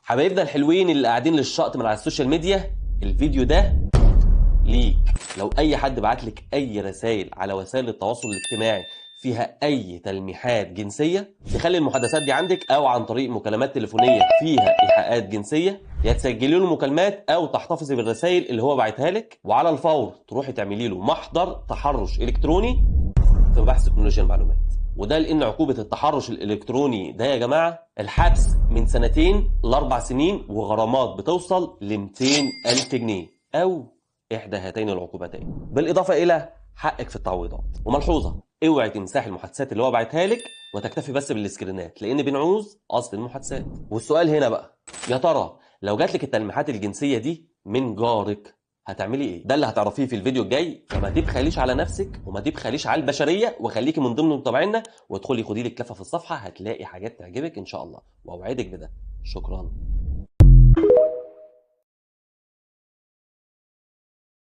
حبايبنا الحلوين اللي قاعدين للشقط من على السوشيال ميديا، الفيديو ده ليك. لو اي حد بعت لك اي رسائل على وسائل التواصل الاجتماعي فيها اي تلميحات جنسيه، تخلي المحادثات دي عندك، او عن طريق مكالمات تليفونيه فيها ايحاءات جنسيه، يا تسجلي له المكالمات او تحتفظي بالرسائل اللي هو باعتها لك، وعلى الفور تروحي تعملي له محضر تحرش الكتروني في بحث تكنولوجيا المعلومات. وده لان عقوبه التحرش الالكتروني ده يا جماعه الحبس من 2 ل4 سنين، وغرامات بتوصل ل 200,000 جنيه او احدى هاتين العقوبتين، بالاضافه الى حقك في التعويضات. وملحوظه، اوعي تمسحي المحادثات اللي هو باعتها لك وتكتفي بس بالسكرينات، لان بنعوز اصل المحادثات. والسؤال هنا بقى، يا ترى لو جات لك التلميحات الجنسيه دي من جارك هتعملي ايه؟ ده اللي هتعرفيه في الفيديو الجاي، فما تبخليش على نفسك وما تبخليش على البشريه، وخليكي من ضمن متابعينا، وادخلي خدي لك لفه في الصفحه، هتلاقي حاجات تعجبك ان شاء الله، واوعدك بده. شكرا.